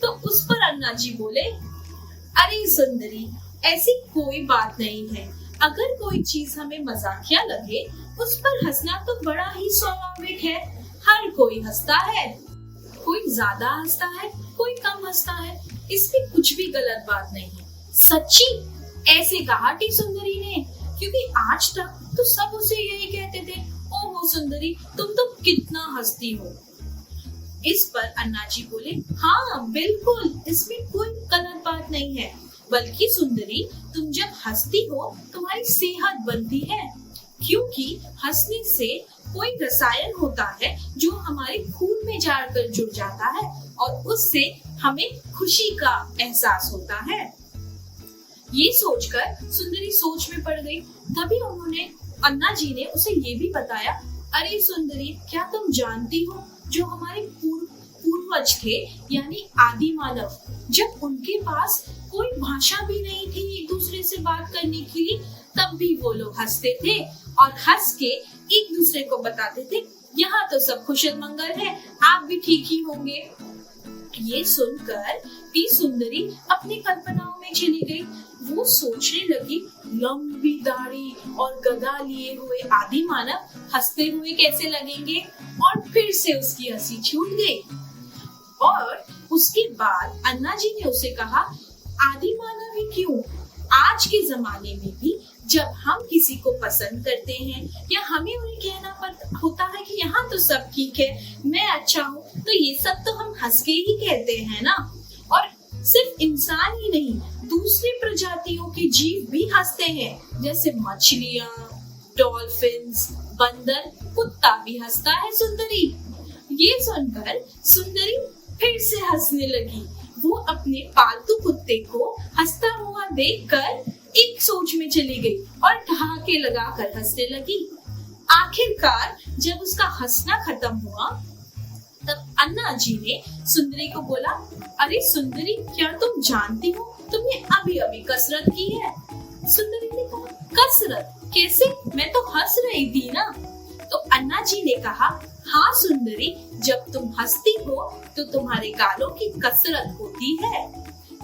तो उस पर अन्ना जी बोले, अरे सुंदरी, ऐसी कोई बात नहीं है। अगर कोई चीज हमें मजाकिया लगे, उस पर हंसना तो बड़ा ही स्वाभाविक है। हर कोई हंसता है, कोई ज्यादा हंसता है, कोई कम हंसता है, इसमें कुछ भी गलत बात नहीं है। सच्ची? ऐसे कहा टी सुंदरी ने, क्योंकि आज तक तो सब उसे यही कहते थे, ओहो ओहो सुंदरी, तुम तो कितना हंसती हो। इस पर अन्ना जी बोले, हाँ बिल्कुल, इसमें कोई गलत बात नहीं है, बल्कि सुंदरी तुम जब हंसती हो तुम्हारी सेहत बनती है, क्योंकि हंसने से कोई रसायन होता है जो हमारे खून में जाकर जुड़ जाता है और उससे हमें खुशी का एहसास होता है। ये सोचकर सुंदरी सोच में पड़ गई। तभी उन्होंने अन्ना जी ने उसे ये भी बताया, अरे सुंदरी, क्या तुम जानती हो जो हमारे पूर्वज थे यानी आदि मानव, जब उनके पास कोई भाषा भी नहीं थी एक दूसरे से बात करने के लिए, तब भी वो लोग हंसते थे और हंस के एक दूसरे को बताते थे, यहाँ तो सब कुशल मंगल है, आप भी ठीक ही होंगे। ये सुनकर भी सुंदरी अपनी कल्पनाओं में चली गई। वो सोचने लगी, लंबी दाढ़ी और गदा लिए हुए आदि मानव हंसते हुए कैसे लगेंगे, और फिर से उसकी हंसी छूट गई। और उसके बाद अन्ना जी ने उसे कहा, आदि मानव ही क्यों, आज के जमाने में भी जब हम किसी को पसंद करते हैं या हमें उन्हें कहना होता है कि यहाँ तो सब ठीक है, मैं अच्छा हूँ, तो ये सब तो हम हंस के ही कहते हैं ना। और सिर्फ इंसान ही नहीं, दूसरी प्रजातियों के जीव भी हंसते हैं, जैसे मछलियाँ, डॉल्फिन्स, बंदर, कुत्ता भी हंसता है सुंदरी। ये सुनकर सुंदरी फिर से हंसने लगी। वो अपने पालतू कुत्ते को हंसता हुआ देखकर एक सोच में चली गई और ठहाके लगाकर हंसने लगी। आखिरकार जब उसका हंसना खत्म हुआ, तब अन्ना जी ने सुंदरी को बोला, अरे सुंदरी, क्या तुम जानती हो तुमने अभी अभी कसरत की है। सुंदरी ने कहा, कसरत कैसे, मैं तो हंस रही थी ना। तो अन्ना जी ने कहा, हाँ सुंदरी, जब तुम हंसती हो तो तुम्हारे गालों की कसरत होती है,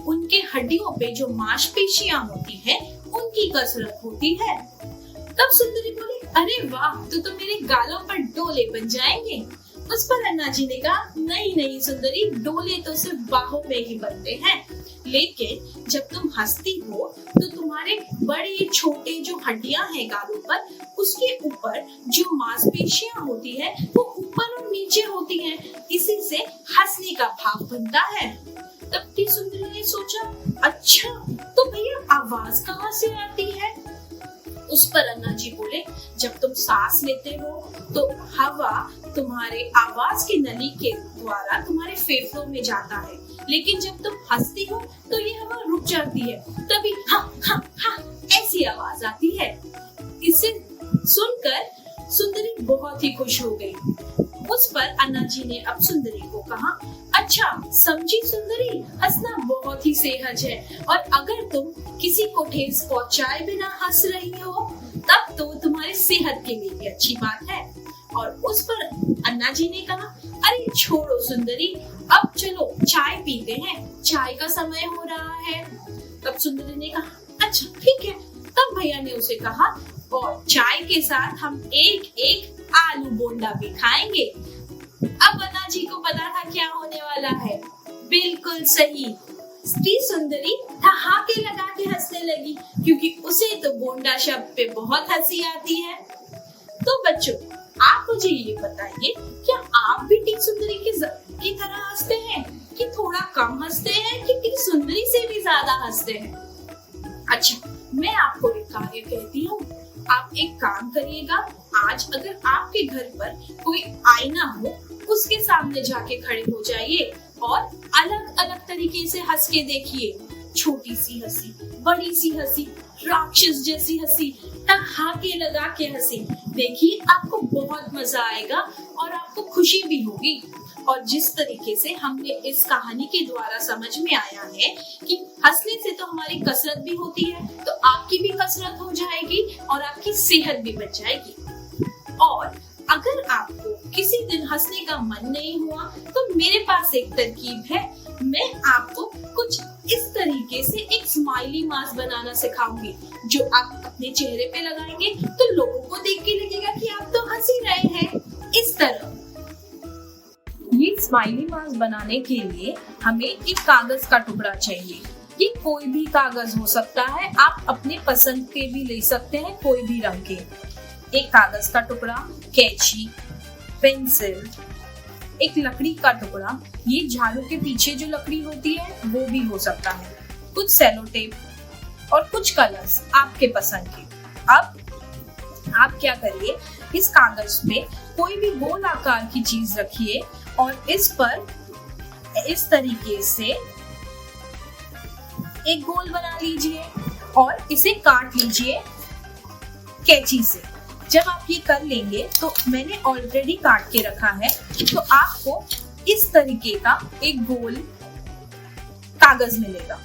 उनके हड्डियों पे जो मांसपेशियां होती हैं उनकी कसरत होती है। तब सुंदरी बोली, अरे वाह, तो मेरे गालों पर डोले बन जाएंगे। उस पर अन्ना जी ने कहा, नहीं नहीं सुंदरी, डोले तो सिर्फ बाहों में ही बनते हैं, लेकिन जब तुम हंसती हो तो तुम्हारे बड़े छोटे जो हड्डियां हैं गालों पर, उसके ऊपर जो मांसपेशियां होती है वो ऊपर और नीचे होती हैं, इसी से हंसने का भाव बनता है। तब भी सुंदरी ने सोचा, अच्छा तो भैया आवाज कहाँ से आती है। उस पर अन्ना जी बोले, जब तुम सांस लेते हो तो हवा तुम्हारे आवाज की नली के द्वारा तुम्हारे फेफड़ों में जाता है, लेकिन जब तुम हंसती हो तो ये हवा रुक जाती है, तभी हा हा हा ऐसी आवाज आती है। इसे सुनकर सुंदरी बहुत ही खुश हो गई। उस पर अन्ना जी ने अब सुंदरी को कहा, अच्छा समझी सुंदरी, हंसना बहुत ही सहज है, और अगर तुम किसी को ठेस पहुंचाए बिना हंस रही हो तब तो तुम्हारी सेहत के लिए भी अच्छी बात है। और उस पर अन्ना जी ने कहा, अरे छोड़ो सुंदरी, अब चलो चाय पीते हैं, चाय का समय हो रहा है। तब सुंदरी ने कहा, अच्छा ठीक है। तब भैया ने उसे कहा, और चाय के साथ हम एक एक आलू बोंडा भी खाएंगे। अब अन्ना जी को पता था क्या होने वाला है, बिल्कुल सही, स्त्री सुंदरी ठहाके लगा के हंसने लगी, क्योंकि उसे तो बोंडा शब्द पे बहुत हंसी आती है। तो बच्चों, आप मुझे ये बताइए, क्या आप भी टी सुंदरी की तरह हंसते हैं, कि थोड़ा कम हंसते हैं, कि टी सुंदरी से भी ज्यादा हंसते हैं? अच्छा, मैं आपको एक कार्य कहती हूँ, आप एक काम करिएगा, आज अगर आपके घर पर कोई आईना हो, उसके सामने जाके खड़े हो जाइए और अलग अलग तरीके से हंस के देखिए। छोटी सी हंसी, बड़ी सी हंसी, राक्षस जैसी हंसी, ठहाके लगा के हंसी। देखिए, आपको बहुत मजा आएगा और आपको खुशी भी होगी। और जिस तरीके से हमने इस कहानी के द्वारा समझ में आया है कि हंसने से तो हमारी कसरत भी होती है, तो आपकी भी कसरत हो जाएगी और आपकी सेहत भी बच जाएगी। और अगर आपको किसी दिन हंसने का मन नहीं हुआ तो मेरे पास एक तरकीब है, मैं आपको कुछ इस तरीके से एक स्माइली मास्क बनाना सिखाऊंगी, जो आप अपने चेहरे पे लगाएंगे तो लोगों को देख के लगेगा कि आप तो हंस ही रहे हैं। इस तरह ये स्माइली मास्क बनाने के लिए हमें एक कागज का टुकड़ा चाहिए। ये कोई भी कागज हो सकता है, आप अपने पसंद के भी ले सकते हैं, कोई भी रंग के। एक कागज का टुकड़ा, कैंची, पेंसिल, एक लकड़ी का टुकड़ा, ये झाड़ू के पीछे जो लकड़ी होती है वो भी हो सकता है, कुछ सेलो टेप और कुछ कलर्स आपके पसंद के। अब आप क्या करिए, इस कागज पे कोई भी गोल आकार की चीज रखिए और इस पर इस तरीके से एक गोल बना लीजिए और इसे काट लीजिए कैंची से। जब आप ये कर लेंगे तो मैंने ऑलरेडी काट के रखा है, तो आपको इस तरीके का एक गोल कागज मिलेगा।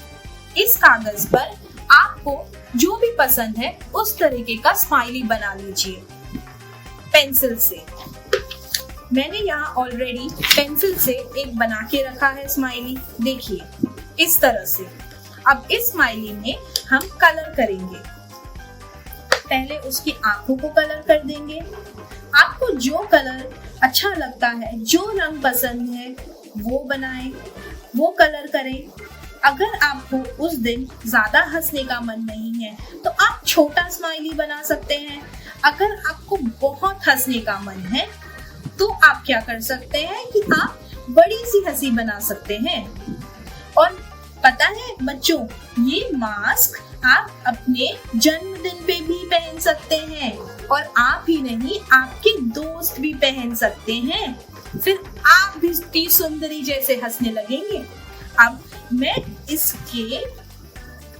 इस कागज पर आपको जो भी पसंद है उस तरीके का स्माइली बना लीजिए पेंसिल से। मैंने यहाँ ऑलरेडी पेंसिल से एक बना के रखा है स्माइली, देखिए इस तरह से। अब इस स्माइली में हम कलर करेंगे। पहले उसकी आंखों को कलर कर देंगे। आपको जो कलर अच्छा लगता है, जो रंग पसंद है वो बनाएं, वो कलर करें। अगर आपको उस दिन ज्यादा हंसने का मन नहीं है तो आप छोटा स्माइली बना सकते हैं। अगर आपको बहुत हंसने का मन है तो आप क्या कर सकते हैं कि आप बड़ी सी हंसी बना सकते हैं। और पता है बच्चों, ये मास्क आप अपने जन्मदिन पे भी पहन सकते हैं और आप ही नहीं, आपके दोस्त भी पहन सकते हैं। फिर आप भी इतनी सुंदरी जैसे हंसने लगेंगे। अब मैं इसके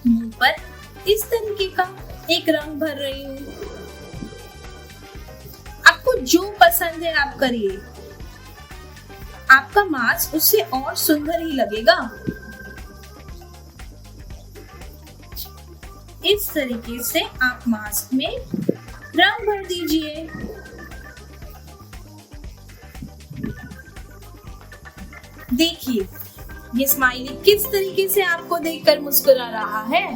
मुंह पर इस तरीके का एक रंग भर रही हूँ। आपको जो पसंद है आप करिए, आपका मास्क उससे और सुंदर ही लगेगा। इस तरीके से आप मास्क में रंग भर दीजिए। देखिए ये स्माइली किस तरीके से आपको देखकर मुस्कुरा रहा है।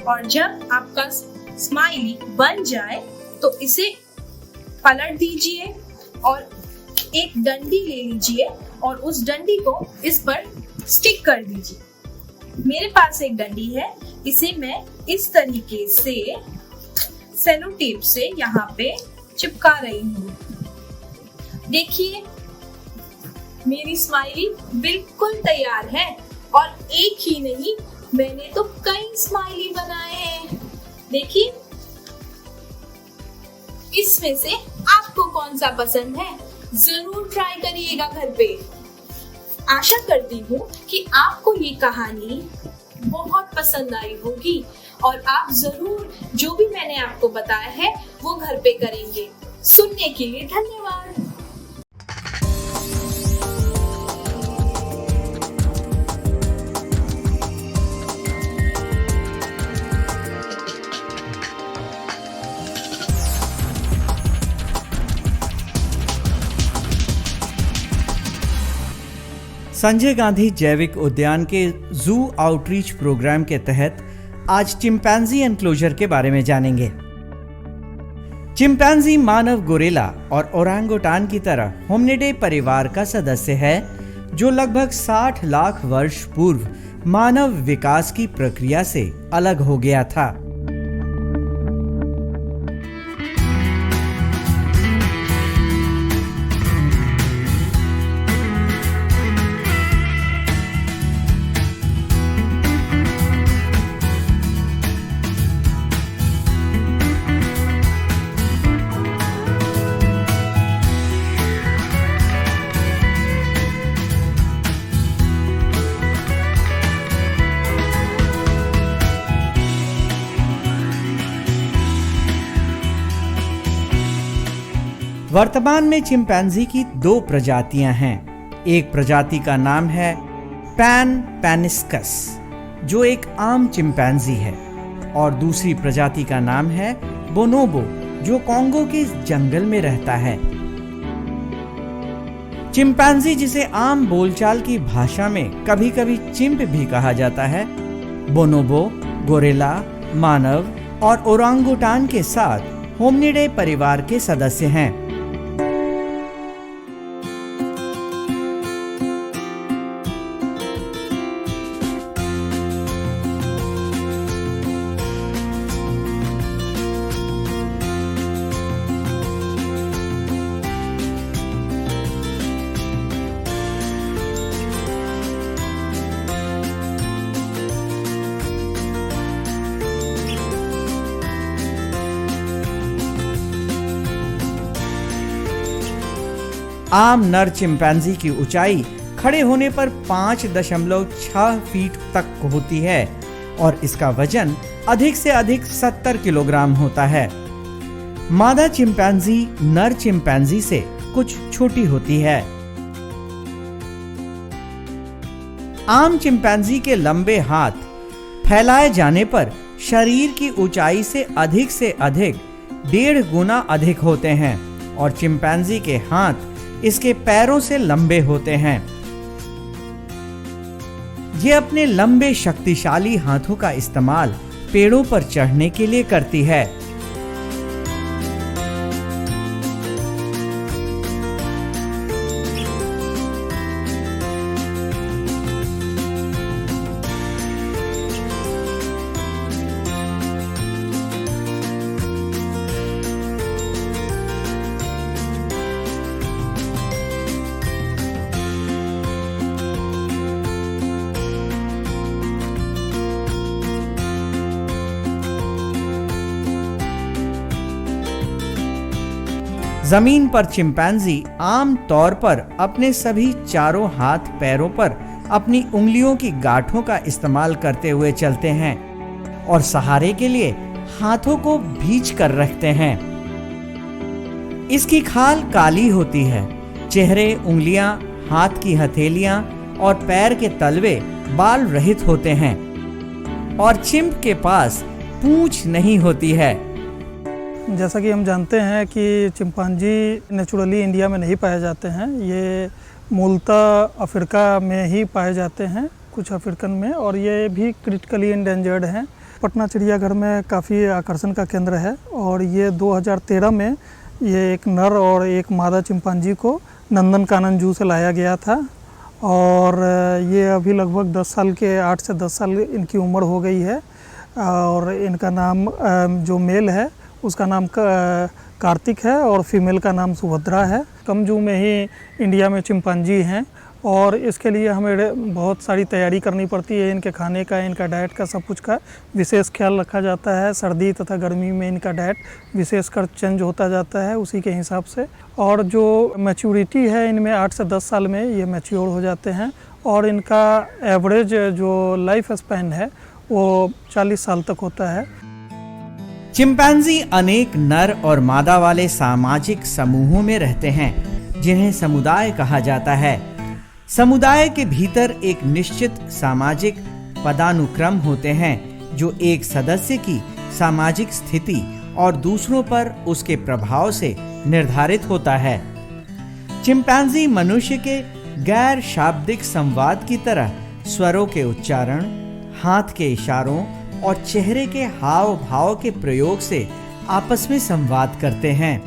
और जब आपका स्माइली बन जाए तो इसे पलट दीजिए और एक डंडी ले लीजिए और उस डंडी को इस पर स्टिक कर दीजिए। मेरे पास एक डंडी है, इसे मैं इस तरीके से सेलो टेप से यहाँ पे चिपका रही हूँ। देखिए मेरी स्माइली बिल्कुल तैयार है और एक ही नहीं, मैंने तो कई स्माइली बनाए हैं। देखिए इसमें से आपको कौन सा पसंद है, जरूर ट्राई करिएगा घर पे। आशा करती हूँ कि आपको ये कहानी बहुत पसंद आई होगी और आप जरूर जो भी मैंने आपको बताया है वो घर पे करेंगे। सुनने के लिए धन्यवाद। संजय गांधी जैविक उद्यान के जू आउटरीच प्रोग्राम के तहत आज चिंपैंजी एनक्लोजर के बारे में जानेंगे। चिंपैंजी मानव गोरिल्ला और ओरांगुटान की तरह होमिनिडे परिवार का सदस्य है जो लगभग 60 लाख वर्ष पूर्व मानव विकास की प्रक्रिया से अलग हो गया था। वर्तमान में चिंपैंजी की 2 प्रजातियां हैं। एक प्रजाति का नाम है पैन पैनिस्कस जो एक आम चिंपैंजी है और दूसरी प्रजाति का नाम है बोनोबो जो कॉन्गो के जंगल में रहता है। चिंपैंजी जिसे आम बोलचाल की भाषा में कभी कभी चिंप भी कहा जाता है, बोनोबो, गोरिल्ला, मानव और ओरांगुटान के साथ होमिनिडे परिवार के सदस्य हैं। आम नर चिंपैंजी की ऊंचाई खड़े होने पर 5.6 फीट तक होती है और इसका वजन अधिक से अधिक 70 किलोग्राम होता है। मादा चिंपैंजी नर चिंपैंजी से कुछ छोटी होती है। आम चिंपैंजी के लंबे हाथ फैलाए जाने पर शरीर की ऊंचाई से अधिक 1.5 गुना अधिक होते हैं और चिंपैंजी के हाथ इसके पैरों से लंबे होते हैं। ये अपने लंबे शक्तिशाली हाथों का इस्तेमाल पेड़ों पर चढ़ने के लिए करती है। जमीन पर चिंपैंजी आम तौर पर अपने सभी चारों हाथ पैरों पर अपनी उंगलियों की गांठों का इस्तेमाल करते हुए चलते हैं और सहारे के लिए हाथों को भींच कर रखते हैं। इसकी खाल काली होती है। चेहरे, उंगलियां, हाथ की हथेलियां और पैर के तलवे बाल रहित होते हैं और चिंप के पास पूंछ नहीं होती है। जैसा कि हम जानते हैं कि चिंपांजी नेचुरली इंडिया में नहीं पाए जाते हैं। ये मूलतः अफ्रीका में ही पाए जाते हैं, कुछ अफ्रीकन में, और ये भी क्रिटिकली एंडेंजर्ड हैं। पटना चिड़ियाघर में काफ़ी आकर्षण का केंद्र है और ये 2013 में ये एक नर और एक मादा चिंपांजी को नंदनकानन जू से लाया गया था और ये अभी लगभग 10 साल के 8 से 10 साल इनकी उम्र हो गई है और इनका नाम जो मेल है उसका नाम कार्तिक है और फीमेल का नाम सुभद्रा है। कम जू में ही इंडिया में चिंपांजी हैं और इसके लिए हमें बहुत सारी तैयारी करनी पड़ती है। इनके खाने का, इनका डाइट का, सब कुछ का विशेष ख्याल रखा जाता है। सर्दी तथा गर्मी में इनका डाइट विशेषकर चेंज होता जाता है उसी के हिसाब से। और जो मैच्योरिटी है इनमें 8 से 10 साल में ये मैच्योर हो जाते हैं और इनका एवरेज जो लाइफ स्पैन है वो 40 साल तक होता है। चिंपैंजी अनेक नर और मादा वाले सामाजिक समूहों में रहते हैं जिन्हें समुदाय कहा जाता है। समुदाय के भीतर एक निश्चित सामाजिक पदानुक्रम होते हैं जो एक सदस्य की सामाजिक स्थिति और दूसरों पर उसके प्रभाव से निर्धारित होता है। चिंपैंजी मनुष्य के गैर शाब्दिक संवाद की तरह स्वरों के उच्चारण, हाथ के इशारों और चेहरे के हाव भाव के प्रयोग से आपस में संवाद करते हैं।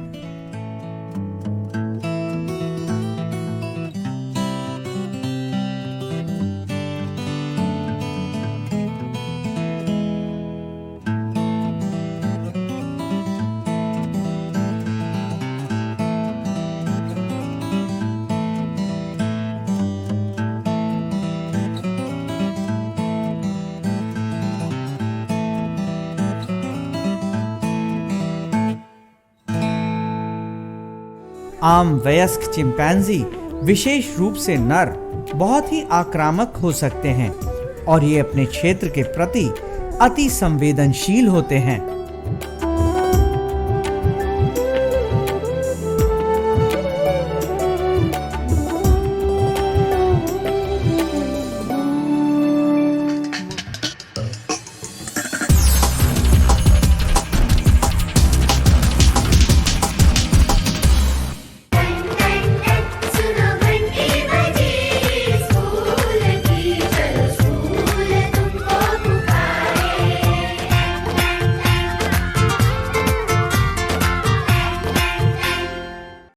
आम वयस्क चिंपैंजी, विशेष रूप से नर, बहुत ही आक्रामक हो सकते हैं और ये अपने क्षेत्र के प्रति अति संवेदनशील होते हैं।